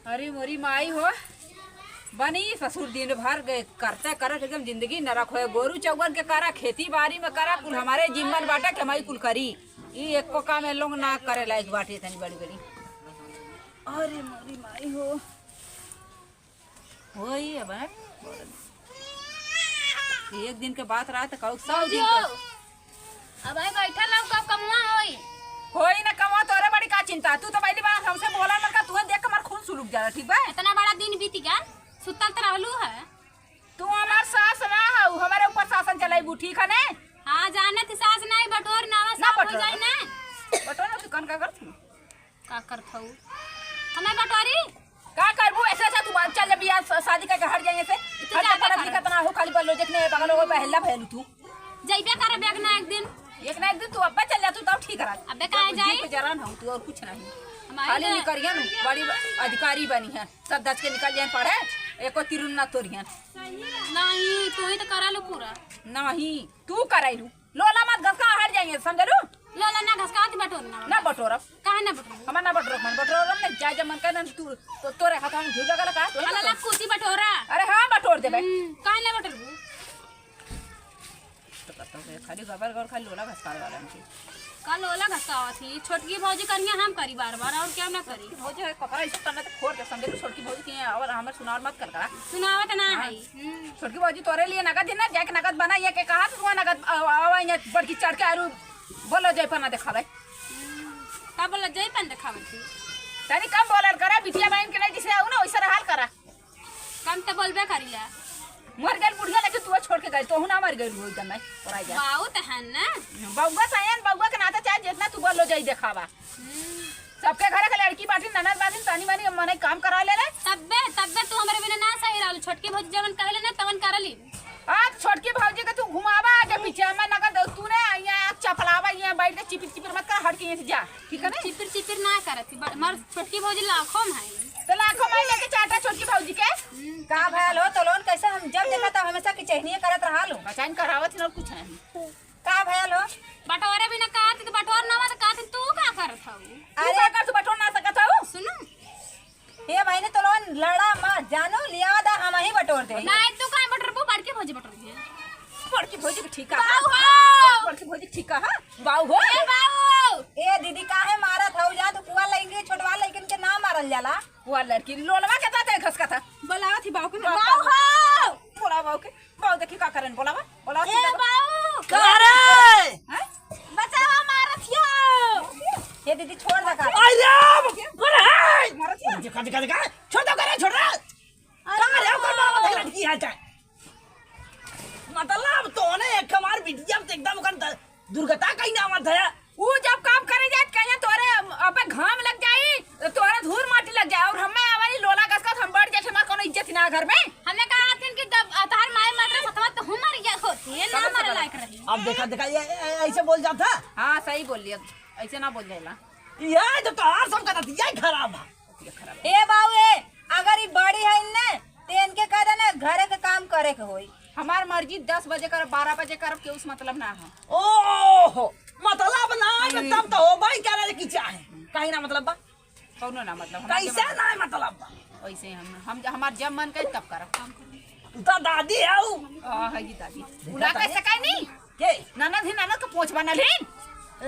अरे मोरी माई हो बनी ससुर दिन भर गए करते करत एकदम जिंदगी नरक हो। गोरू चौगन के करा, खेती बाड़ी में करा, कुल हमारे जिम्मन बाटा के हमारी कुल करी। ये एको काम है लोग ना करे लायक बाटे तनी बड़ी बड़ी। अरे मोरी माई हो ये अब एक दिन के बात रहा तो सब दिन अब आई बैठा ना कब कमवा होई ना कमा तोरे बड़ी का चिंता। तू तो पहली बार हमसे बोला ना का तू देख के मार खून सुलग जा ठीक बा। इतना बड़ा दिन बीती गया सुतल त रहलू है। तू हमार सास ना हो, हमारे ऊपर शासन चलाईबू ठीक है ने। हां जाने थी सास नहीं बटोर नावा ना सब हो जाए ना। बटोर ना तू कौन का करथू का करथऊ हमें बटोरी का करबू। ऐसे ऐसे तू चल जब बियाह शादी करके हट जाएंगे से हट पड़ा दिखत ना हो खाली बल्लो देखने बगल हो पहला भैलू तू जइबे करे बेग ना एक दिन तू अब्बा चल जा तू तब ठीक रहा। अबे कहां जाई जरान हम तू और कुछ नहीं खाली निकरियन बड़ी अधिकारी बनी है सब दस के निकल जाए पड़े एको तिरुन ना तोरियन नहीं तू ही तो करा लो पूरा नहीं तू कराइलू लोला मत घसका हट जाएंगे समझलू। लोला ना घसकाती बटोर ना बटोरब काहे ना बटोर हमार ना बटोरब मन बटोरब ने जा मन कर तू तो तोरे हाथ में झूला गला का अलग कुर्सी बटोरा। अरे हां बटोर देबे काहे ना बटोरबू तो कहता है खाली गबर गबर खाली लोला घसका वाला हमके का लोला घसकावा थी छोटकी भौजी करिए हम करी बार बार और क्या ना करी हो जाए कपड़ा इस तरह से खोल के समझे छोटकी भौजी के और हमें सुनार मत कर करा सुनावत ना है। छोटकी भौजी तोरे लिए नगद देना जाके नगद बना ये के कहा तू नगद आवाई ने बड़की चढ़ के आरू बोलो जय पर ना दिखावे का बोला जय पन दिखावे थी तनी कम बोलल करा बिटिया बहन के नहीं जिसे आऊ ना वैसा हाल करा कम तो बोलबे करिला मर गल बुढ़िया लेके तू छोड़ के गई तो हूं ना मर गई हो एकदम नहीं और आ जा बाऊ त है ना बउगा सयन बउगा के नाते चाहे जितना तू बोलो जई दिखावा सबके घर के लड़की बाटी ननद बाटी तनी मानी मने काम करा ले तब्बे तू हमरे बिना ना सही रहल छोटकी भौजी जवन कहले ना तवन करली आज छोटकी भौजी के तू घुमावा आगे पीछे में नगद तू ने यहाँ चपलावा यहाँ बैठ के चिपिर चिपिर मत कर हट के यहाँ से जा ठीक है ना। चिपिर चिपिर ना करती मर छोटकी भौजी लाखों में है तो लाखों में लेके चाटा छोटकी भौजी के का भयल हो तो लोन कैसे हम जब देखा था हमेशा की चहनिए करत रहा लो बचाइन करावत न कुछ नहीं का भयल हो बटोरे भी ना कहती तो बटोर ना मत कहती तू का करत हऊ अरे कर तू बटोर ना सकत हो सुनो हे भाई ने तो लोन लड़ा मत जानो लिया दा हम ही बटोर दे नहीं तू का बटोरबू बड़की भौजी बटोर दे बड़की भौजी के ठीक है बाऊ हो बड़की भौजी के ठीक है बाऊ हो ए बाऊ ए दीदी काहे मारत हो जा तो पुआ लइके छोटवा लइकन के ना मारल जाला वो लड़की लोलवा के ता खसका था बोलावा थी बाऊ के बाऊ हो बोला बाऊ के बाऊ देखी का करन बोलावा बोला ए बाऊ करे हैं बचावा मारत यो ये दीदी छोड़ दे का अरे अरे मारत या देखा देखा देखा छोड़ दो करे छोड़ रहा कहां रे कर मार मत लड़की है चाहे मतलब तो ने एक हमार बिटिया एकदम कर दुर्गता कहीं ना मत है वो जब काम करे जाए कहीं तोरे अबे घाम लग जाई तोरे धूल माटी लग जाए और हमें हमारी लोला कस का हम बढ़ जाए हमार कोनो इज्जत ना घर में हमने कहा थी कि जब तार माय मर सतवा तो हम मर गया होती है ना मर लायक रही अब देखा देखा ये ऐसे बोल जाता हां सही बोल लिया ऐसे ना बोल जाएला ये जो तोहार सब का नतीजा ही खराब है ए बाऊ ए अगर ई बड़ी है ने ते इनके कह देना घरे के काम करे के होई हमार मर्जी 10 बजे कर 12 बजे कर के उस मतलब ना हो ओहो मतलब ना है तब तो हो भाई क्या रे की चाहे कहीं ना मतलब बा कोनो ना मतलब कैसे ना है मतलब बा वैसे हम हमार जब मन करे तब करब काम तू तो दादी है ऊ है जी दादी उला कैसे काई नहीं के ननद ही ननद को पोछ बनलिन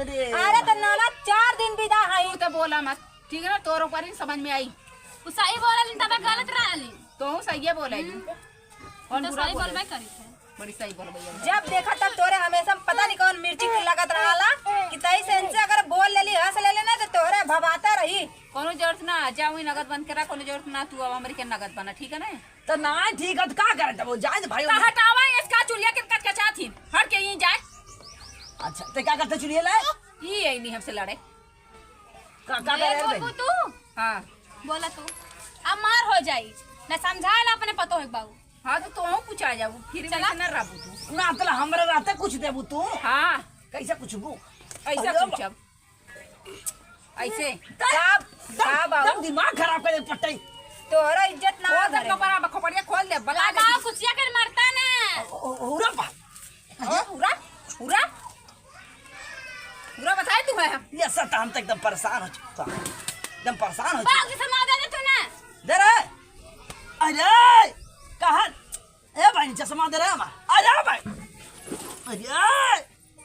अरे अरे तो नाना 4 दिन विदा है तू तो बोला मत ठीक है ना तोरो पर ही समझ में आई उ सही बोलली तब गलत रहली तो सही बोले कौन तो बुरा सही बोले बोलबे करी थे बड़ी सही बोल भैया जब देखा तब तोरे हमेशा पता नहीं कौन मिर्ची की लगत रहला कि तई सेंसे अगर बोल लेली हंस लेले ना तो तोरे भवाता रही कोनो जरूरत ना जाऊँ नगद बंद करा कोनो जरूरत ना तू अब हमारी के नगद बना ठीक है ना तो ना ठीक है तो का करे तब वो जाए तो भाई का हटावा इसका चुलिया के कट के चाहती हट के यहीं जाए अच्छा तो क्या करते चुनिए ले ये यही नहीं हमसे लड़े का ले करे बोलबू तू हाँ बोला तू अब मार हो जाई ना समझाएला अपने पतो है बाऊ हाँ तो तुम कुछ आ जाओ फिर चला। न रहबू तू ना तला हमरे रहते कुछ देबू तू हाँ कैसे कुछ बू ऐसा अरे कुछ अब ऐसे का बाबू दिमाग खराब कर दे पट्टी तोरा इज्जत ना खोल दे करे कपड़ा खोपड़िया खोल दे बला दे बाऊ कुचिया के मरता ना उरा पा पूरा पूरा पूरा बताए तुम्हें हम ये सता हम तो एकदम परेशान हो चुका एकदम परेशान हो बाऊ चुका की समा दे तू ना दे तनी चश्मा दे रहे हम आ जा भाई अरे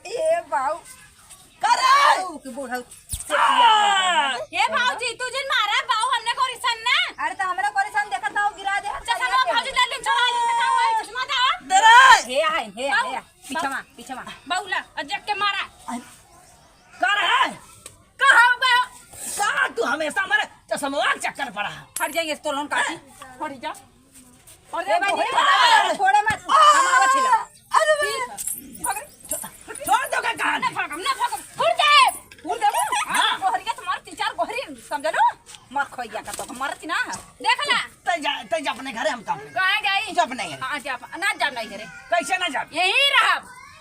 ए बाऊ करे के बूढ़ा हे भाऊजी तू जिन मारा बाऊ हमने को रिसन ना अरे तो हमरा कोरे सन देखत ना गिरा दे चश्मा भाऊजी ले ले चला ले का होय चश्मा दा दे रे हे है हे पीछे बाऊला अजक के मारा कर है कहां बा का तू हमेशा हमारे चश्मा चक्कर पड़ा हट जाएंगे तो लोन काटी हट जा और ए भाई छोड़े मत हम आवा छिला छोड़ दो का कहां ना भागम फुट जाए फूल देबो हां गोहरिया तुम्हारे 3-4 गोहरी समझ लो मर खोइया का तो मरती ना देखला तै जा अपने घरे हम काम कहां गई जा अपने घरे हां जा ना जा नहीं करे कैसे ना जा यही रहा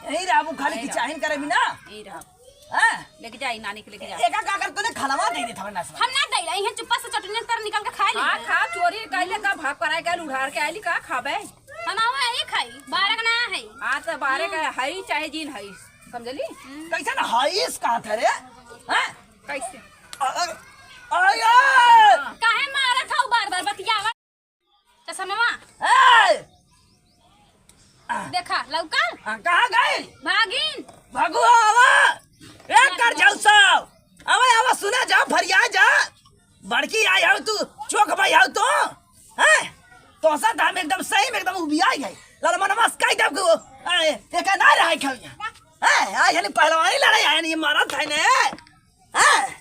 यही रहबू खाली की चाहिन करे भी ना यही रहा हैं लेके जाई नानी के लेके जा एका का कर तूने खलवा दे देता वरना हम ना दैला इहे चुप्पा से चटनी तर निकाल के खा ले हां खा चोरी कैले का भाग कराए का उधार के आइली का खाबे हम आवा यही खाई बारक ना है हां तो बारे का हई चाहे जीन हई समझली कैसे ना हाइस कहां था रे हैं कैसे आया काहे मारा था बार बतियावा चश्मा ए देखा लौका कहां गए भागिन भागो आवा एक कर जाओ सब आवा सुना जा फरिया जा बड़की आई हो तू चौक भाई हो तो हैं तो सा हम एकदम सही में एकदम उबिया गई लड़ मन मस्काई दब को एक ना रहा खइया हैं आज हनी पहलवानी लड़ाई आया नहीं मारा था ने हैं